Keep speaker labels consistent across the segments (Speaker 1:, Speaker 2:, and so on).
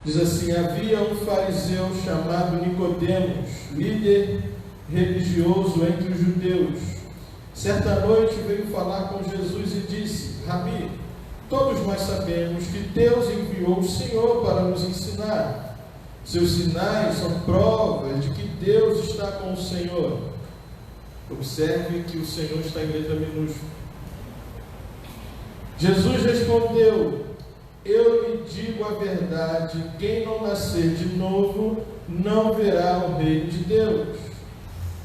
Speaker 1: Diz assim: havia um fariseu chamado Nicodemos, líder religioso entre os judeus. Certa noite veio falar com Jesus e disse: Rabi, todos nós sabemos que Deus enviou o Senhor para nos ensinar. Seus sinais são provas de que Deus está com o Senhor. Observe que o Senhor está em letra minúscula. Jesus respondeu: eu lhe digo a verdade, quem não nascer de novo não verá o reino de Deus.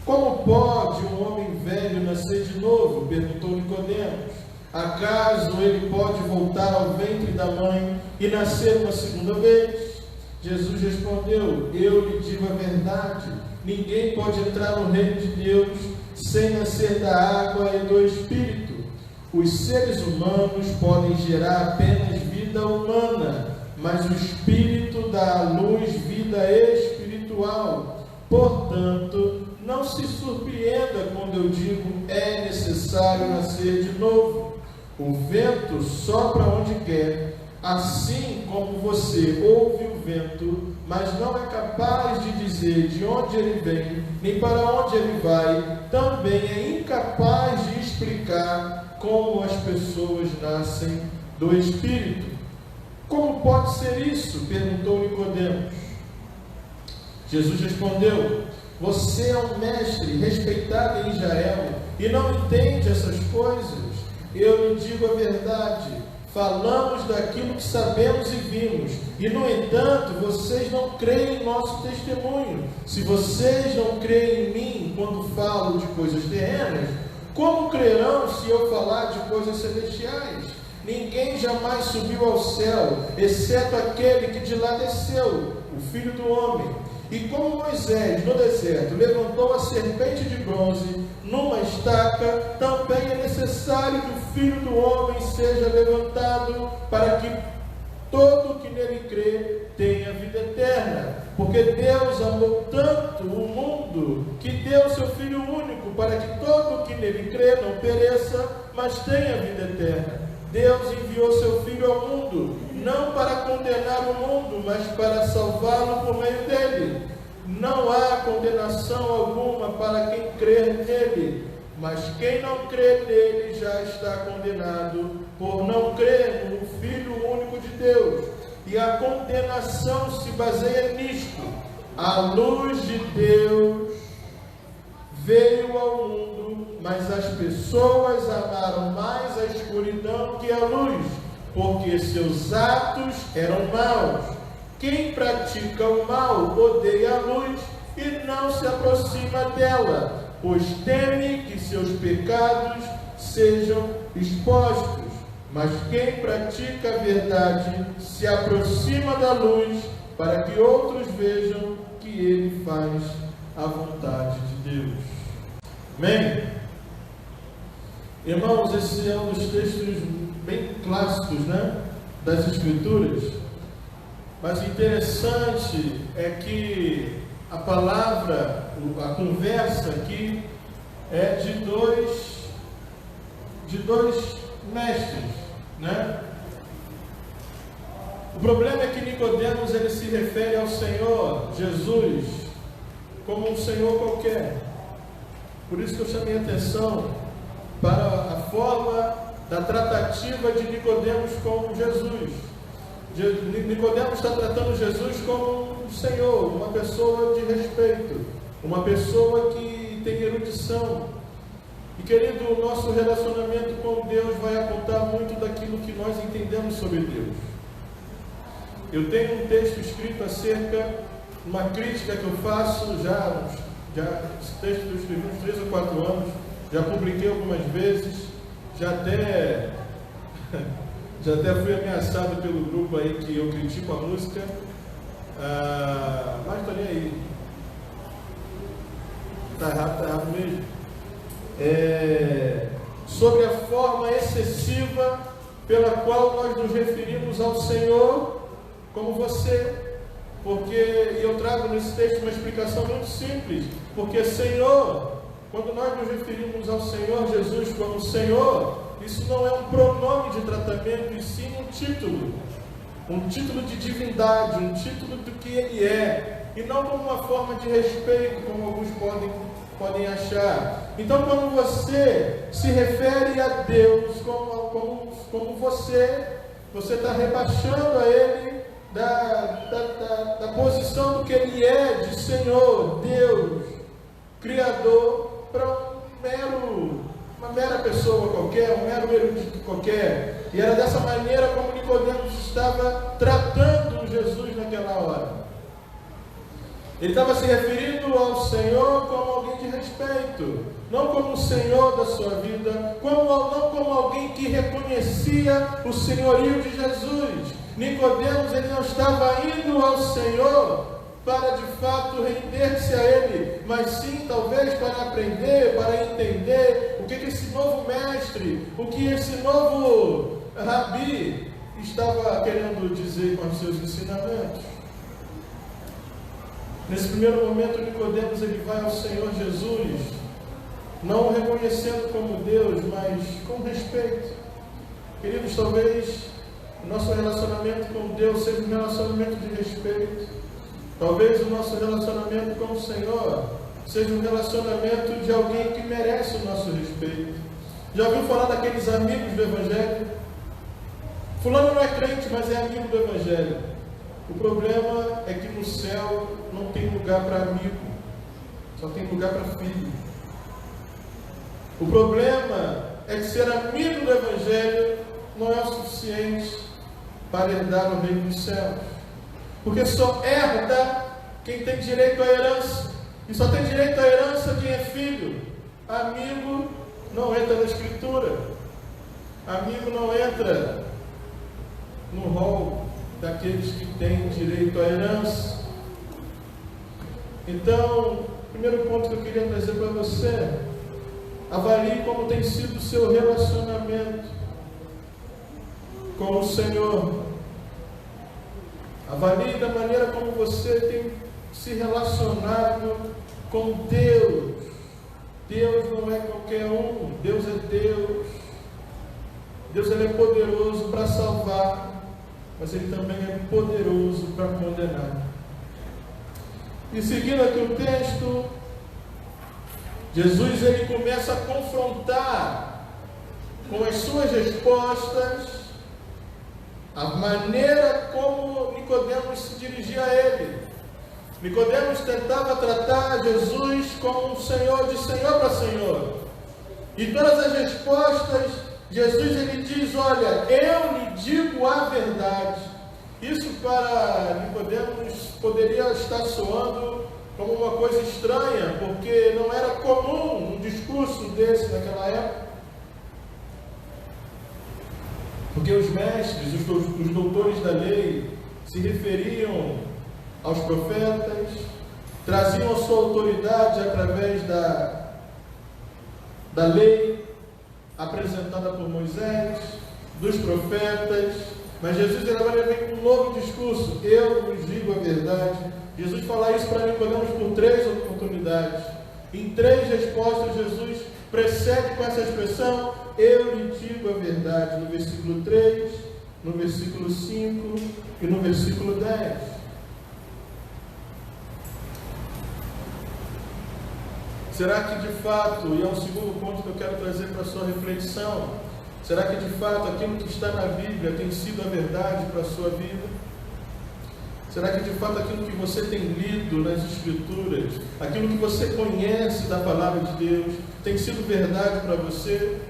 Speaker 1: Como pode um homem velho nascer de novo? Perguntou Nicodemos. Acaso ele pode voltar ao ventre da mãe e nascer uma segunda vez? Jesus respondeu: eu lhe digo a verdade, ninguém pode entrar no reino de Deus sem nascer da água e do Espírito. Os seres humanos podem gerar apenas vida humana, mas o Espírito dá à luz vida espiritual. Portanto, não se surpreenda quando eu digo é necessário nascer de novo. O vento sopra onde quer, assim como você ouve o vento, mas não é capaz de dizer de onde ele vem, nem para onde ele vai, também é incapaz de explicar como as pessoas nascem do Espírito. Como pode ser isso? Perguntou Nicodemos. Jesus respondeu: você é um mestre respeitado em Israel e não entende essas coisas? Eu lhe digo a verdade, falamos daquilo que sabemos e vimos, e no entanto vocês não creem em nosso testemunho. Se vocês não creem em mim quando falo de coisas terrenas, como crerão se eu falar de coisas celestiais? Ninguém jamais subiu ao céu, exceto aquele que de lá desceu, o Filho do Homem. E como Moisés, no deserto, levantou a serpente de bronze numa estaca, também é necessário que o Filho do Homem seja levantado, para que todo que nele crê tenha vida eterna. Porque Deus amou tanto o mundo, que deu seu Filho único, para que todo que nele crê não pereça, mas tenha vida eterna. Deus enviou seu Filho ao mundo, não para condenar o mundo, mas para salvá-lo por meio dele. Não há condenação alguma para quem crer nele, mas quem não crê nele já está condenado, por não crer no Filho único de Deus. E a condenação se baseia nisto: a luz de Deus veio ao mundo, mas as pessoas amaram mais a escuridão que a luz, porque seus atos eram maus. Quem pratica o mal odeia a luz e não se aproxima dela, pois teme que seus pecados sejam expostos. Mas quem pratica a verdade se aproxima da luz, para que outros vejam que ele faz a vontade de Deus. Amém? Irmãos, esse é um dos textos bem clássicos, das Escrituras. Mas o interessante é que a palavra, a conversa aqui é de dois mestres, O problema é que Nicodemos ele se refere ao Senhor Jesus como um Senhor qualquer. Por isso que eu chamei a atenção para a forma da tratativa de Nicodemos com Jesus. Nicodemos está tratando Jesus como um Senhor, uma pessoa de respeito, uma pessoa que tem erudição. E querido, o nosso relacionamento com Deus vai apontar muito daquilo que nós entendemos sobre Deus. Eu tenho um texto escrito acerca, uma crítica que eu faço esse texto eu escrevi uns 3 ou 4 anos, já publiquei algumas vezes, já até fui ameaçado pelo grupo aí que eu critico a música, mas estou nem aí, está errado mesmo. Sobre a forma excessiva pela qual nós nos referimos ao Senhor como você, porque eu trago nesse texto uma explicação muito simples, porque Senhor, quando nós nos referimos ao Senhor Jesus como Senhor, isso não é um pronome de tratamento, e sim um título. um título de divindade, um título do que ele é, e não como uma forma de respeito, como alguns podem achar. Então, quando você se refere a Deus como você está rebaixando a Ele da posição do que Ele é, de Senhor, Deus, Criador, para uma mera pessoa qualquer, um mero erudito qualquer. E era dessa maneira como Nicodemos estava tratando Jesus naquela hora. Ele estava se referindo ao Senhor como alguém de respeito, não como o Senhor da sua vida, não como alguém que reconhecia o senhorio de Jesus. Nicodemos, ele não estava indo ao Senhor para de fato render-se a Ele, mas sim talvez para aprender, para entender o que esse novo mestre, o que esse novo rabi estava querendo dizer com os seus ensinamentos. Nesse primeiro momento, Nicodemos ele vai ao Senhor Jesus, não o reconhecendo como Deus, mas com respeito. Queridos, talvez o nosso relacionamento com Deus seja um relacionamento de respeito. Talvez o nosso relacionamento com o Senhor seja um relacionamento de alguém que merece o nosso respeito. Já ouviu falar daqueles amigos do Evangelho? Fulano não é crente, mas é amigo do Evangelho. O problema é que no céu não tem lugar para amigo, só tem lugar para filho. O problema é que ser amigo do Evangelho não é o suficiente para herdar o reino dos céus. Porque só herda quem tem direito à herança. E só tem direito à herança quem é filho. Amigo não entra na Escritura. Amigo não entra no rol daqueles que têm direito à herança. Então, o primeiro ponto que eu queria trazer para você: avalie como tem sido o seu relacionamento com o Senhor. Avalie da maneira como você tem se relacionado com Deus. Deus não é qualquer um, Deus é Deus. Deus ele é poderoso para salvar, mas Ele também é poderoso para condenar. E seguindo aqui o texto, Jesus ele começa a confrontar com as suas respostas a maneira como Nicodemos se dirigia a Ele. Nicodemos tentava tratar Jesus como um Senhor de Senhor para Senhor. E todas as respostas, Jesus ele diz: olha, eu lhe digo a verdade. Isso para Nicodemos poderia estar soando como uma coisa estranha, porque não era comum um discurso desse naquela época. Porque os mestres, os doutores da lei, se referiam aos profetas, traziam a sua autoridade através da lei apresentada por Moisés, dos profetas, mas Jesus agora vem com um novo discurso: eu vos digo a verdade. Jesus fala isso para Nicodemos por 3 oportunidades. Em 3 respostas, Jesus precede com essa expressão: eu lhe digo a verdade, no versículo 3, no versículo 5 e no versículo 10. Será que de fato, e é um segundo ponto que eu quero trazer para a sua reflexão, será que de fato aquilo que está na Bíblia tem sido a verdade para a sua vida? Será que de fato aquilo que você tem lido nas Escrituras, aquilo que você conhece da Palavra de Deus, tem sido verdade para você?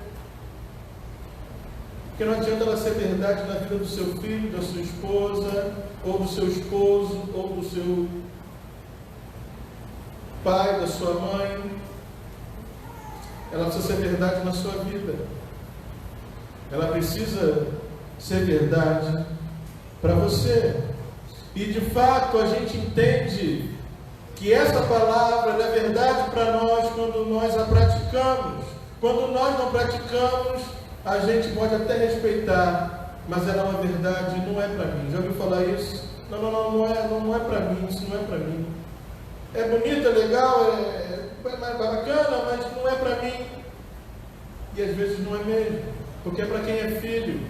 Speaker 1: Porque não adianta ela ser verdade na vida do seu filho, da sua esposa, ou do seu esposo, ou do seu pai, da sua mãe. Ela precisa ser verdade na sua vida. Ela precisa ser verdade para você. E de fato a gente entende que essa palavra é verdade para nós quando nós a praticamos. Quando nós não praticamos, a gente pode até respeitar, mas ela é uma verdade, não é para mim. Já ouviu falar isso? Não é para mim, isso não é para mim. É bonito, é legal, é bacana, mas não é para mim. E às vezes não é mesmo, porque é para quem é filho.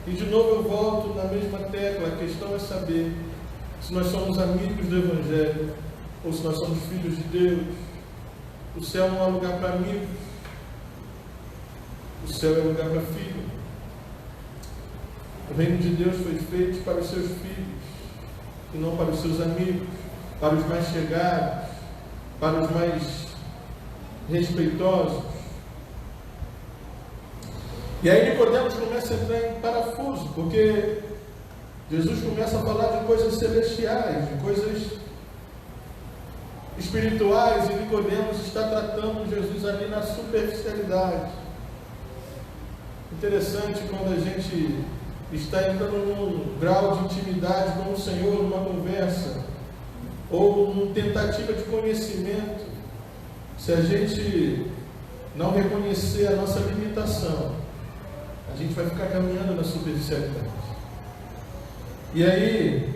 Speaker 1: E de novo eu volto na mesma tecla. A questão é saber se nós somos amigos do Evangelho ou se nós somos filhos de Deus. O céu não é lugar para amigos. O céu é lugar para filhos. O reino de Deus foi feito para os seus filhos e não para os seus amigos, para os mais chegados, para os mais respeitosos. E aí Nicodemos começa a entrar em parafuso, porque Jesus começa a falar de coisas celestiais, de coisas espirituais, e Nicodemos está tratando Jesus ali na superficialidade. Interessante quando a gente está entrando num grau de intimidade com o Senhor, numa conversa, ou numa tentativa de conhecimento, se a gente não reconhecer a nossa limitação, a gente vai ficar caminhando na superficialidade. E aí,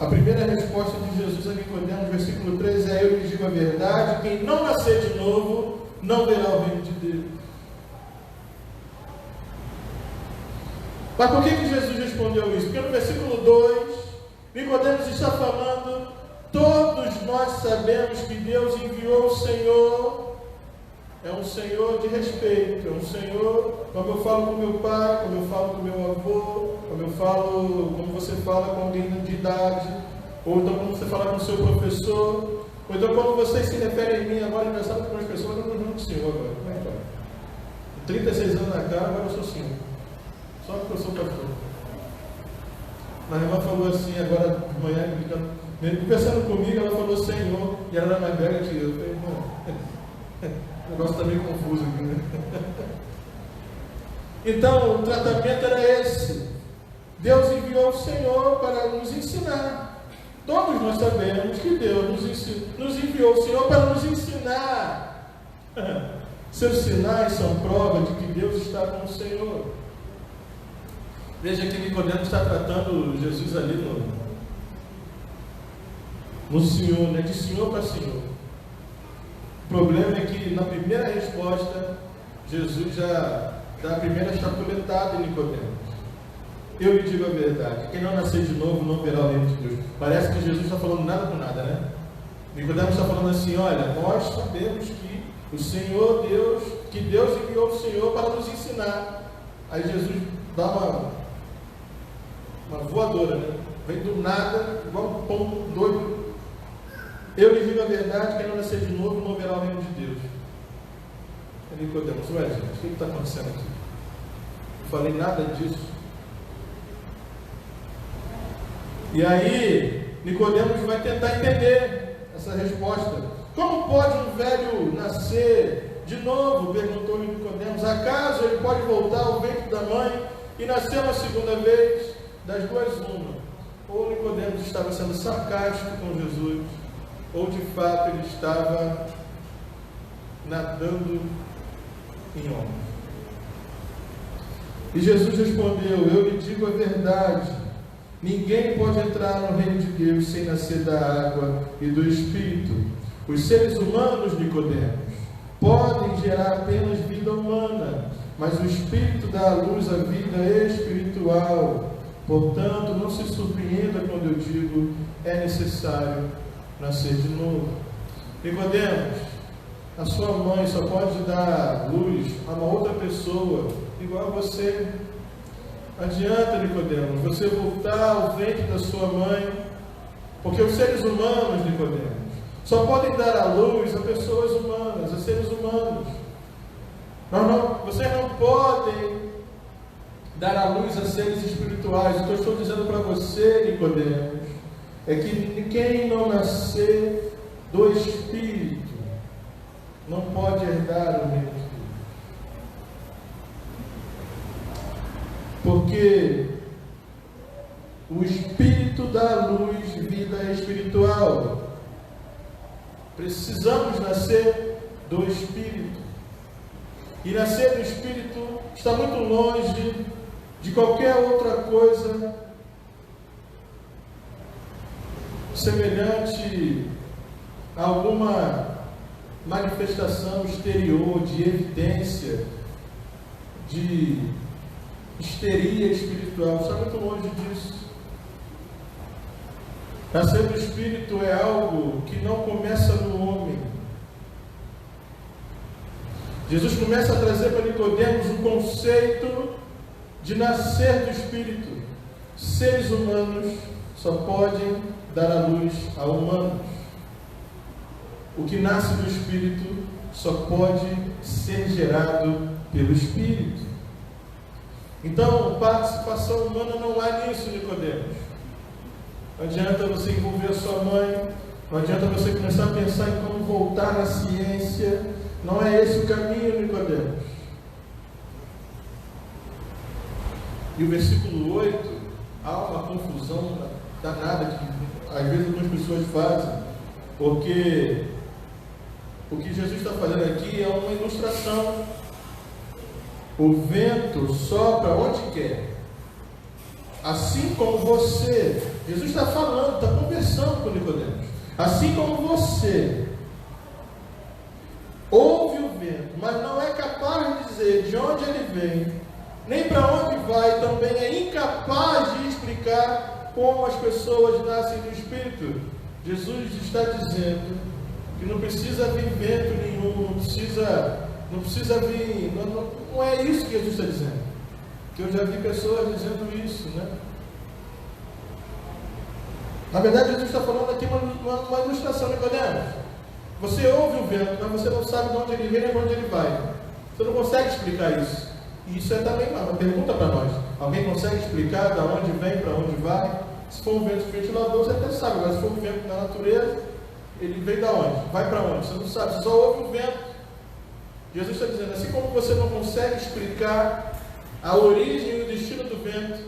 Speaker 1: a primeira resposta de Jesus a Nicodemos, versículo 13, é: eu lhe digo a verdade, quem não nascer de novo, não verá o reino de Deus. Mas por que Jesus respondeu isso? Porque no versículo 2, Nicodemos está falando: todos nós sabemos que Deus enviou o Senhor. É um Senhor de respeito, é um Senhor, como eu falo com meu pai, como eu falo com meu avô, como você fala com alguém de idade, ou então como você fala com o seu professor, ou então quando vocês se referem a mim, agora engraçado com as pessoas, eu não junto com o Senhor agora. Como é que é? 36 anos na cara, agora eu sou Senhor. Só porque eu sou pastor. Mas a irmã falou assim, agora de manhã, conversando comigo, ela falou Senhor, e ela era mais velha que eu. Eu falei, irmão, o negócio está meio confuso aqui, né? Então, o tratamento era esse. Deus enviou o Senhor para nos ensinar. Todos nós sabemos que Deus nos enviou o Senhor para nos ensinar. Seus sinais são prova de que Deus está com o Senhor. Veja que Nicodemos está tratando Jesus ali no Senhor, né? De Senhor para Senhor. O problema é que na primeira resposta, Jesus já dá a primeira chapuletada em Nicodemos. Eu lhe digo a verdade, quem não nascer de novo não verá o reino de Deus. Parece que Jesus está falando nada com nada, né? Nicodemos está falando assim: olha, nós sabemos que o Senhor Deus, que Deus enviou o Senhor para nos ensinar. Aí Jesus dá uma voadora, né? Vem do nada, igual um pombo doido. Eu lhe digo a verdade, quem não nascer de novo não verá o reino de Deus. Aí Nicodemos: ué, gente, o que está acontecendo aqui? Não falei nada disso. E aí, Nicodemos vai tentar entender essa resposta. Como pode um velho nascer de novo? Perguntou-lhe Nicodemos. Acaso ele pode voltar ao ventre da mãe e nascer uma segunda vez? Das duas, uma. Ou Nicodemos estava sendo sarcástico com Jesus, ou de fato ele estava nadando em ondas. E Jesus respondeu: eu lhe digo a verdade, ninguém pode entrar no reino de Deus sem nascer da água e do Espírito. Os seres humanos, Nicodemos, podem gerar apenas vida humana, mas o Espírito dá à luz a vida espiritual. Portanto, não se surpreenda quando eu digo: é necessário nascer de novo. Nicodemos, a sua mãe só pode dar luz a uma outra pessoa igual a você. Adianta, Nicodemos, você voltar ao ventre da sua mãe, porque os seres humanos, Nicodemos, só podem dar a luz a pessoas humanas, a seres humanos. Vocês não podem dar a luz a seres espirituais. O que eu estou dizendo para você, Nicodemos, é que quem não nascer do Espírito não pode herdar o reino de Deus. Porque o Espírito dá à luz vida espiritual. Precisamos nascer do Espírito. E nascer do Espírito está muito longe de qualquer outra coisa semelhante a alguma manifestação exterior de evidência de histeria espiritual, está muito longe disso. Nascer do Espírito é algo que não começa no homem. Jesus começa a trazer para Nicodemos o conceito de nascer do Espírito. Seres humanos só podem dar a luz a humanos. O que nasce do Espírito só pode ser gerado pelo Espírito. Então, participação humana não há nisso, Nicodemos. Não adianta você envolver a sua mãe, não adianta você começar a pensar em como voltar na ciência. Não é esse o caminho, Nicodemos. E o versículo 8, há uma confusão danada que às vezes algumas pessoas fazem, porque o que Jesus está fazendo aqui é uma ilustração. O vento sopra onde quer, assim como você. Jesus está falando, está conversando com Nicodemos. Assim como você ouve o vento, mas não é capaz de dizer de onde ele vem, nem para onde vai, também é incapaz de explicar como as pessoas nascem do Espírito. Jesus está dizendo que não precisa vir vento nenhum, não precisa vir, não é isso que Jesus está dizendo. Que eu já vi pessoas dizendo isso, né? Na verdade, Jesus está falando aqui uma ilustração, Nicodemos. Você ouve o vento, mas você não sabe de onde ele vem nem para onde ele vai. Você não consegue explicar isso. E isso é também uma pergunta para nós. Alguém consegue explicar de onde vem, para onde vai? Se for um vento de ventilador, você até sabe. Agora, se for um vento da natureza, ele vem de onde? Vai para onde? Você não sabe, você só ouve o vento. Jesus está dizendo, assim como você não consegue explicar a origem e o destino do vento,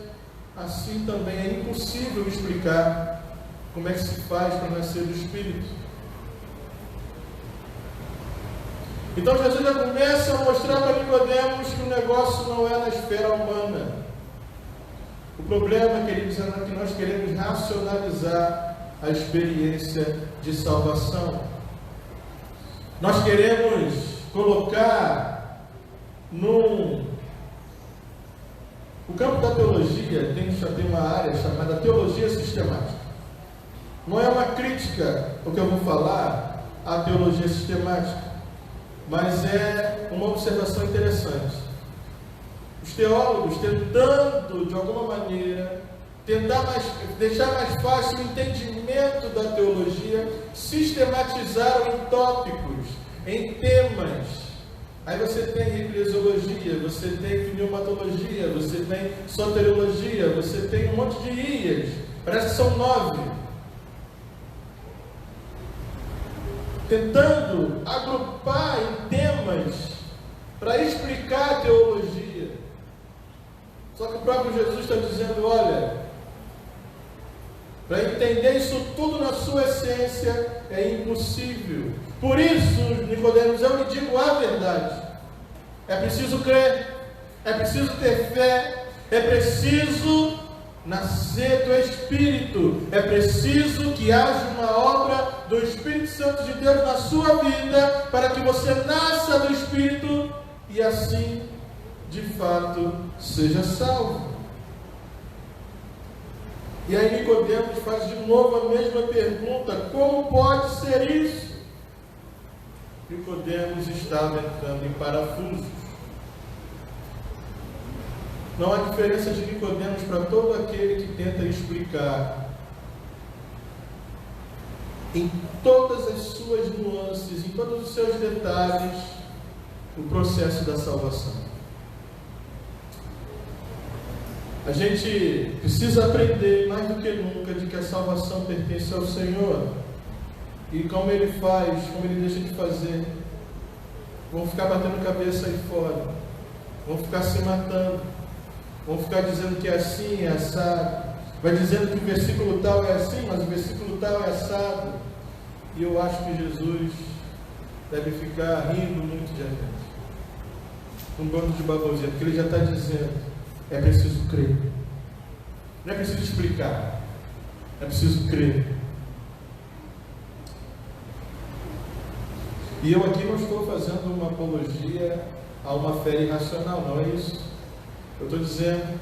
Speaker 1: assim também é impossível explicar como é que se faz para nascer do Espírito. Então Jesus já começa a mostrar para Nicodemos que o negócio não é na esfera humana. O problema, queridos, é que nós queremos racionalizar a experiência de salvação. Nós queremos colocar no campo da teologia, tem uma área chamada teologia sistemática. Não é uma crítica o que eu vou falar à teologia sistemática, mas é uma observação interessante. Os teólogos, tentando de alguma maneira deixar mais fácil o entendimento da teologia, sistematizaram em tópicos, em temas. Aí você tem eclesiologia, você tem pneumatologia, você tem soteriologia, você tem um monte de ias, parece que são 9. Tentando agrupar em temas para explicar a teologia. Só que o próprio Jesus está dizendo, olha, para entender isso tudo na sua essência é impossível. Por isso, Nicodemos, eu lhe digo a verdade. É preciso crer, é preciso ter fé, é preciso nascer do Espírito, é preciso que haja uma obra do Espírito Santo de Deus na sua vida, para que você nasça do Espírito e assim, de fato, seja salvo. E aí Nicodemos faz de novo a mesma pergunta: como pode ser isso? Nicodemos estava entrando em parafusos. Não há diferença de Nicodemos para todo aquele que tenta explicar em todas as suas nuances, em todos os seus detalhes, o processo da salvação. A gente precisa aprender mais do que nunca de que a salvação pertence ao Senhor. E como Ele faz, como Ele deixa de fazer. Vão ficar batendo cabeça aí fora. Vão ficar se matando. Vão ficar dizendo que é assim, é assado. Vai dizendo que o versículo tal é assim, mas o versículo tal é assado. E eu acho que Jesus deve ficar rindo muito de a gente. Um bando de baboseira, porque Ele já está dizendo: é preciso crer. Não é preciso explicar. É preciso crer. E eu aqui não estou fazendo uma apologia a uma fé irracional, não é isso. Eu estou dizendo,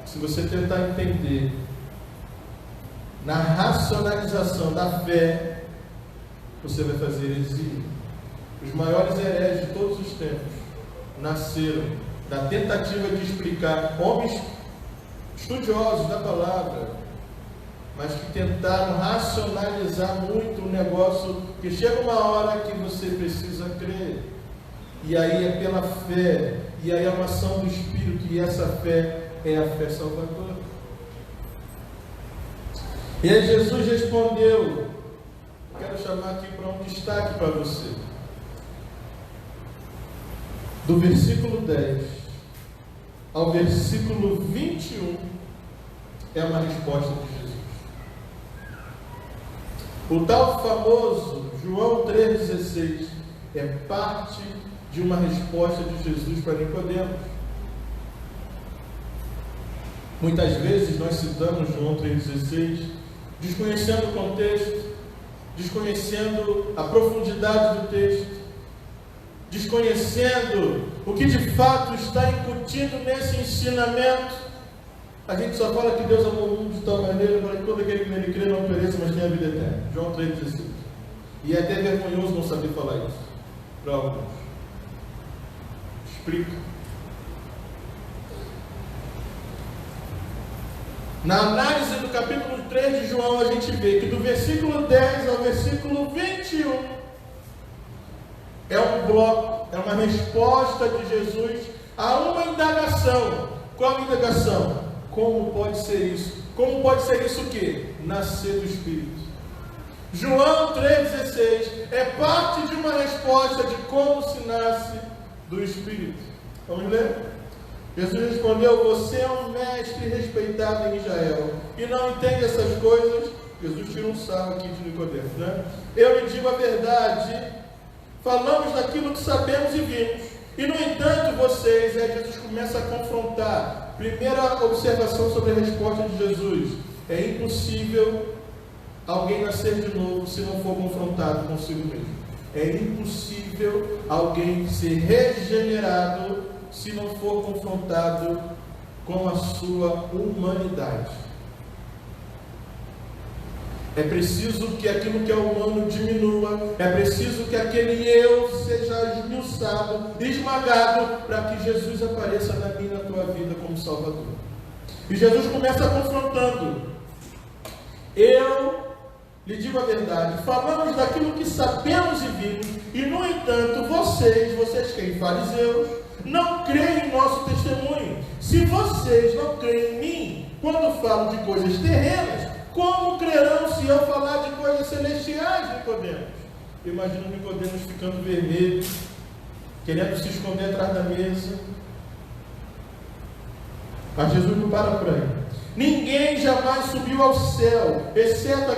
Speaker 1: se você tentar entender na racionalização da fé, você vai fazer heresia. Os maiores hereges de todos os tempos nasceram da tentativa de explicar, homens estudiosos da palavra, mas que tentaram racionalizar muito o negócio, que chega uma hora que você precisa crer, e aí é pela fé, e aí é uma ação do Espírito, e essa fé é a fé salvadora. E aí Jesus respondeu, quero chamar aqui para um destaque para você, do versículo 10 ao versículo 21, é uma resposta de Jesus. O tal famoso João 3,16 é parte de uma resposta de Jesus para Nicodemos. Muitas vezes nós citamos João 3,16, desconhecendo o contexto, desconhecendo a profundidade do texto, desconhecendo o que de fato está incutido nesse ensinamento. A gente só fala que Deus amou o mundo de tal maneira para que todo aquele que nele crê não pereça, mas tenha a vida eterna. João 3,16. E é até vergonhoso não saber falar isso para alguns. Explica. Na análise do capítulo 3 de João, a gente vê que do versículo 10 ao versículo 21 é um bloco, é uma resposta de Jesus a uma indagação. Qual a indagação? Como pode ser isso? Como pode ser isso o quê? Nascer do Espírito. João 3,16 é parte de uma resposta de como se nasce do Espírito. Vamos ler? Jesus respondeu: você é um mestre respeitado em Israel e não entende essas coisas. Jesus tira um sarro aqui de Nicodemos, né? Eu lhe digo a verdade, falamos daquilo que sabemos e vimos, e no entanto vocês, Jesus começa a confrontar. Primeira observação sobre a resposta de Jesus: é impossível alguém nascer de novo se não for confrontado consigo mesmo. É impossível alguém ser regenerado se não for confrontado com a sua humanidade. É preciso que aquilo que é humano diminua, é preciso que aquele eu seja esmiuçado, esmagado, para que Jesus apareça na minha e na tua vida como Salvador. E Jesus começa confrontando. Eu lhe digo a verdade, falamos daquilo que sabemos e vimos, e no entanto vocês que fariseus, não creem em nosso testemunho. Se vocês não creem em mim, quando falo de coisas terrenas, como crerão se eu falar de coisas celestiais, Nicodemos? Imagina Nicodemos ficando vermelho, querendo se esconder atrás da mesa. Mas Jesus não para por aí. Ninguém jamais subiu ao céu, exceto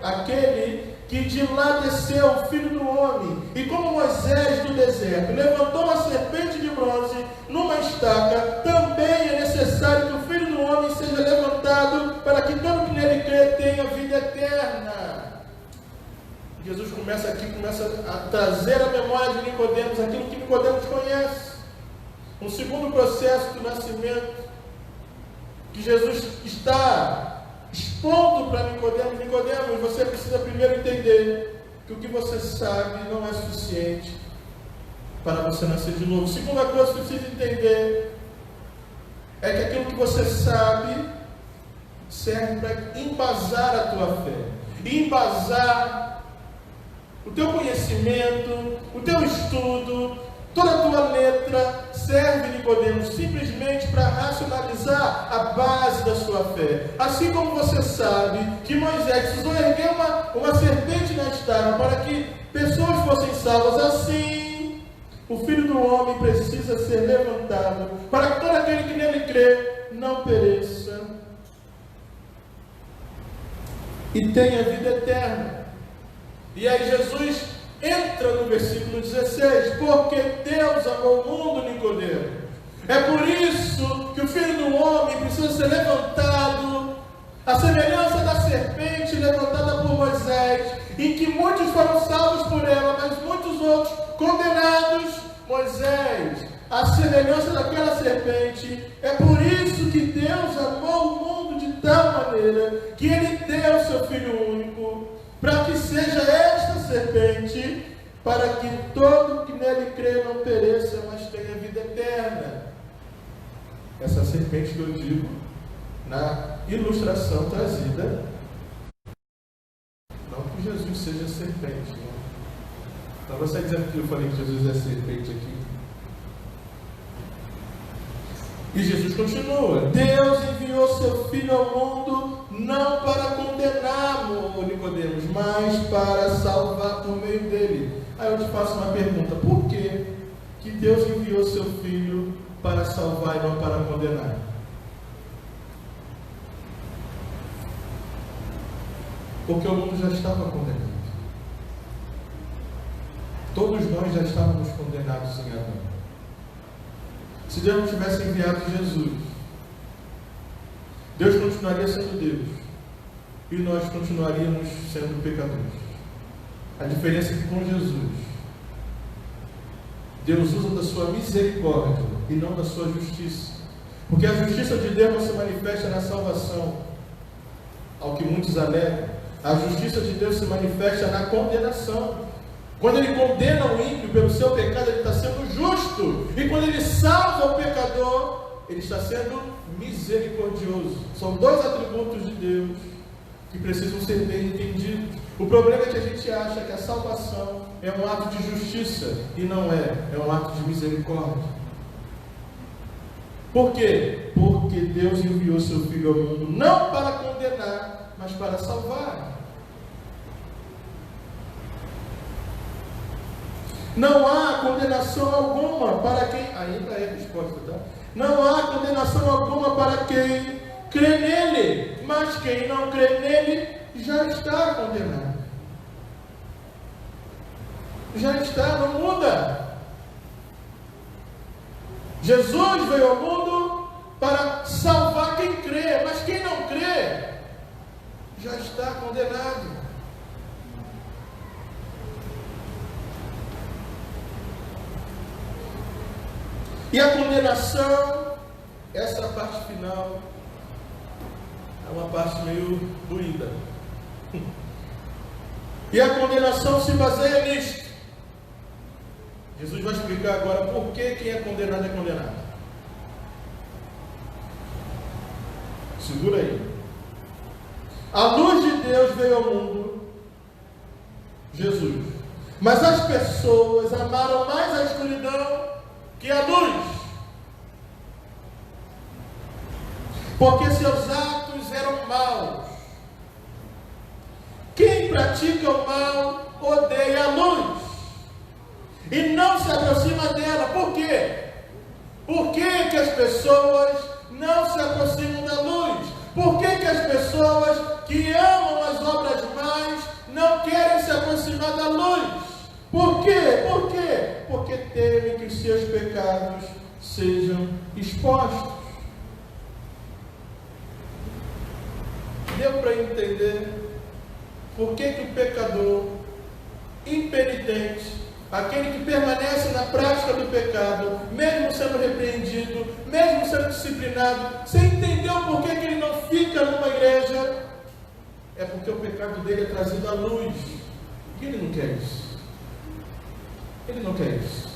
Speaker 1: aquele que de lá desceu, o Filho do Homem. E como Moisés do deserto levantou uma serpente de bronze numa estaca, também é necessário que o Filho do Homem seja levantado, para que todo que nele crê tenha vida eterna. Jesus começa a trazer à memória de Nicodemos aquilo que Nicodemos conhece. Um segundo processo do nascimento que Jesus está expondo para Nicodemos. Nicodemos, você precisa primeiro entender que o que você sabe não é suficiente para você nascer de novo. Segunda coisa que você precisa entender é que aquilo que você sabe serve para embasar a tua fé, embasar o teu conhecimento, o teu estudo. Toda a tua letra serve, Nicodemos, simplesmente para racionalizar a base da sua fé. Assim como você sabe que Moisés precisou erguer uma serpente na estaca para que pessoas fossem salvas, assim o Filho do Homem precisa ser levantado para que todo aquele que nele crê não pereça e tenha vida eterna. E aí Jesus entra no versículo 16, porque Deus amou o mundo, Nicodemos. É por isso que o Filho do Homem precisa ser levantado, a semelhança da serpente levantada por Moisés, em que muitos foram salvos por ela, mas muitos outros condenados. Moisés a semelhança daquela serpente. É por isso que Deus amou o mundo de tal maneira que Ele deu seu Filho único, para que seja esta serpente, para que todo que nele crê não pereça, mas tenha vida eterna. Essa serpente que eu digo na ilustração trazida, não que Jesus seja serpente, né? Então você dizendo que eu falei que Jesus é serpente aqui. E Jesus continua: Deus enviou seu Filho ao mundo não para condená-lo, Nicodemos, mas para salvar por meio dele. Aí eu te faço uma pergunta: por que Deus enviou seu Filho para salvar e não para condenar? Porque o mundo já estava condenado. Todos nós já estávamos condenados em Adão. Se Deus não tivesse enviado Jesus, Deus continuaria sendo Deus e nós continuaríamos sendo pecadores. A diferença é que com Jesus, Deus usa da sua misericórdia e não da sua justiça, porque a justiça de Deus não se manifesta na salvação, ao que muitos alegam. A justiça de Deus se manifesta na condenação. Quando Ele condena o ímpio pelo seu pecado, Ele está sendo justo. E quando Ele salva o pecador, Ele está sendo misericordioso. São dois atributos de Deus que precisam ser bem entendidos. O problema é que a gente acha que a salvação é um ato de justiça. E não é. É um ato de misericórdia. Por quê? Porque Deus enviou seu Filho ao mundo não para condenar, mas para salvar. Não há condenação alguma para quem... Ainda é a resposta, tá? Não há condenação alguma para quem crê nele, mas quem não crê nele já está condenado. Já está, não muda. Jesus veio ao mundo para salvar quem crê, mas quem não crê já está condenado. E a condenação, essa parte final, é uma parte meio doída. E a condenação se baseia nisto. Jesus vai explicar agora por que quem é condenado é condenado. Segura aí. A luz de Deus veio ao mundo, Jesus. Mas as pessoas amaram mais a escuridão que a luz, porque seus atos eram maus. Quem pratica o mal odeia a luz e não se aproxima dela. Por quê? Por que as pessoas não se aproximam da luz? Por que as pessoas que amam as obras más não querem se aproximar da luz? Por quê? Por quê? Porque temem que os seus pecados sejam expostos. Deu para entender por que o pecador impenitente, aquele que permanece na prática do pecado, mesmo sendo repreendido, mesmo sendo disciplinado, você entendeu por que ele não fica numa igreja? É porque o pecado dele é trazido à luz. E ele não quer isso. Ele não quer isso.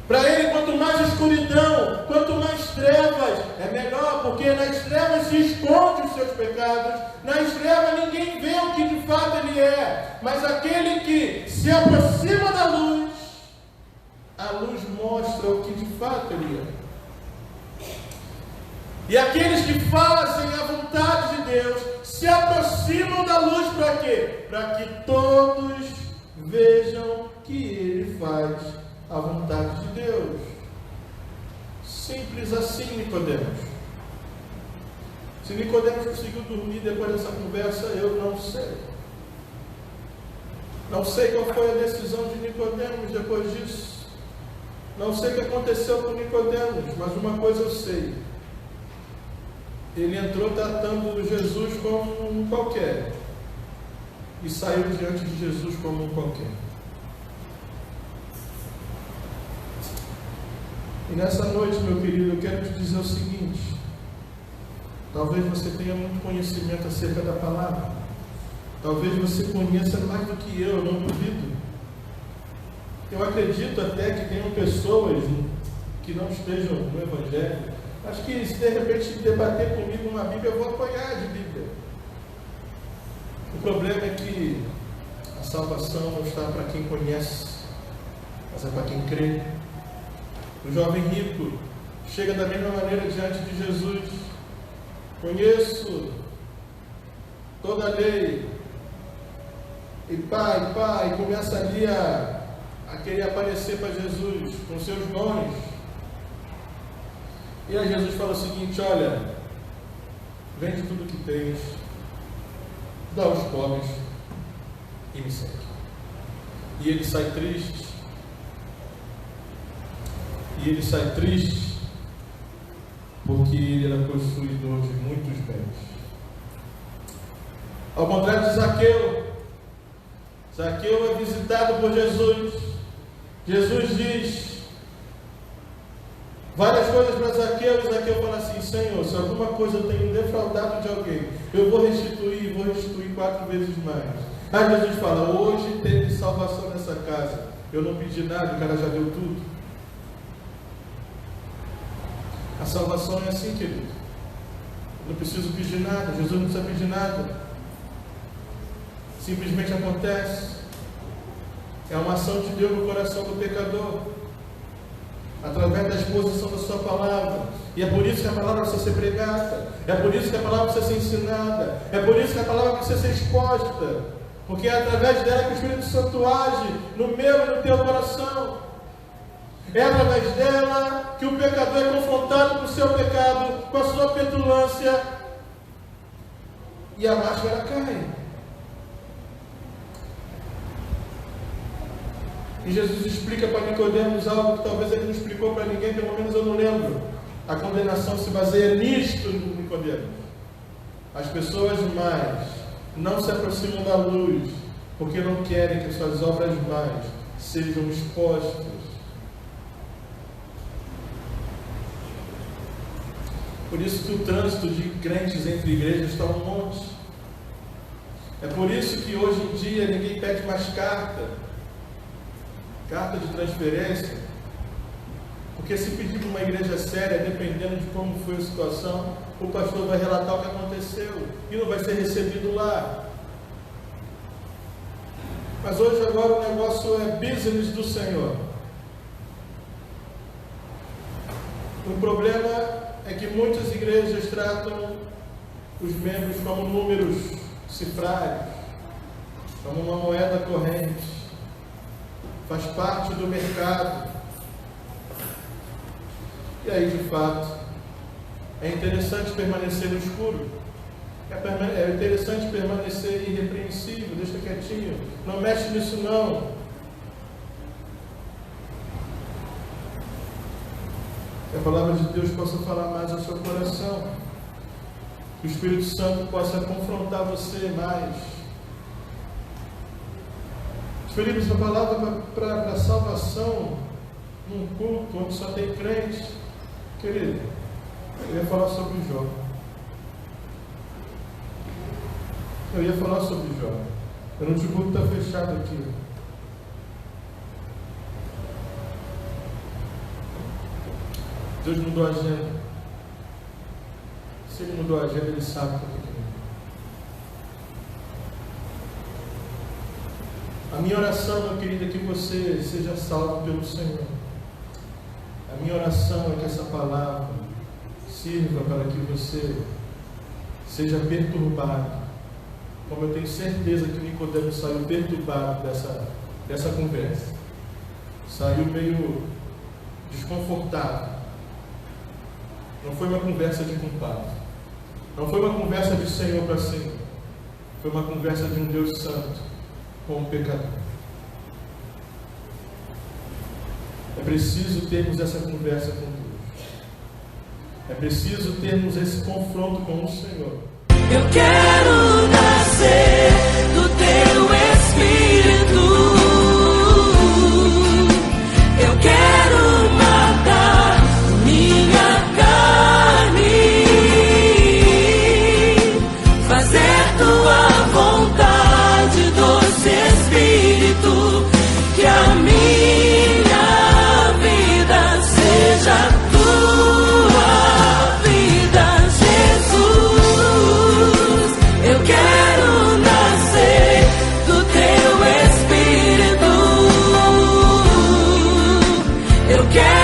Speaker 1: Para ele, quanto mais escuridão, quanto mais trevas, é melhor, porque nas trevas se esconde os seus pecados. Nas trevas ninguém vê o que de fato ele é. Mas aquele que se aproxima da luz, a luz mostra o que de fato ele é. E aqueles que fazem a vontade de Deus se aproximam da luz para quê? Para que todos vejam que ele faz a vontade de Deus. Simples assim, Nicodemos. Se Nicodemos conseguiu dormir depois dessa conversa, eu não sei. Não sei qual foi a decisão de Nicodemos depois disso. Não sei o que aconteceu com Nicodemos, mas uma coisa eu sei. Ele entrou tratando Jesus como um qualquer e saiu diante de Jesus como um qualquer. E nessa noite, meu querido, eu quero te dizer o seguinte: talvez você tenha muito conhecimento acerca da palavra, talvez você conheça mais do que eu não duvido. Eu acredito até que tenham pessoas que não estejam no Evangelho. Acho que se de repente debater comigo uma Bíblia, eu vou apoiar de Bíblia. O problema é que a salvação não está para quem conhece, mas é para quem crê. O jovem rico chega da mesma maneira diante de Jesus: conheço toda a lei, e pai, começa ali a querer aparecer para Jesus com seus dons. E aí Jesus fala o seguinte: olha, vende tudo que tens, dá aos pobres e me segue. E ele sai triste. Porque ele era possuidor de muitos bens. Ao contrário de Zaqueu, Zaqueu é visitado por Jesus. Jesus diz várias coisas para Zaqueu, e Zaqueu fala assim: Senhor, se alguma coisa eu tenho defraudado de alguém, eu vou restituir 4 vezes mais. Aí Jesus fala: hoje teve salvação nessa casa. Eu não pedi nada, o cara já deu tudo. A salvação é assim, querido. Eu não preciso pedir nada, Jesus não precisa pedir nada. Simplesmente acontece. É uma ação de Deus no coração do pecador, através da exposição da sua palavra. E é por isso que a palavra precisa ser pregada, é por isso que a palavra precisa ser ensinada, é por isso que a palavra precisa ser exposta, porque é através dela que o Espírito Santo age no meu e no teu coração. É através dela que o pecador é confrontado com o seu pecado, com a sua petulância, e a máscara cai. E Jesus explica para Nicodemos algo que talvez ele não explicou para ninguém, pelo menos eu não lembro. A condenação se baseia nisto, Nicodemos. As pessoas más não se aproximam da luz, porque não querem que suas obras más sejam expostas. Por isso que o trânsito de crentes entre igrejas está um monte. É por isso que hoje em dia ninguém pede mais carta de transferência, porque se pedir para uma igreja séria, dependendo de como foi a situação, o pastor vai relatar o que aconteceu e não vai ser recebido lá. Mas hoje agora o negócio é business do Senhor. O problema é que muitas igrejas tratam os membros como números cifrados, como uma moeda corrente. Faz parte do mercado. E aí, de fato, é interessante permanecer no escuro. É interessante permanecer irrepreensível, deixa quietinho, não mexe nisso não. Que a palavra de Deus possa falar mais ao seu coração. Que o Espírito Santo possa confrontar você mais. Escolhemos a palavra para a salvação num culto onde só tem crente. Querido, eu ia falar sobre Jó. O notebook está fechado aqui. Deus mudou a agenda. Se Ele mudou a agenda, Ele sabe por que mudou. A minha oração, meu querido, é que você seja salvo pelo Senhor. A minha oração é que essa palavra sirva para que você seja perturbado, como eu tenho certeza que Nicodemos saiu perturbado dessa conversa. Saiu meio desconfortável. Não foi uma conversa de compadre. Não foi uma conversa de Senhor para Senhor. Foi uma conversa de um Deus santo com um pecador. É preciso termos essa conversa com Deus. É preciso termos esse confronto com o Senhor.
Speaker 2: Eu quero nascer do Teu Espírito. Eu quero matar Eu quero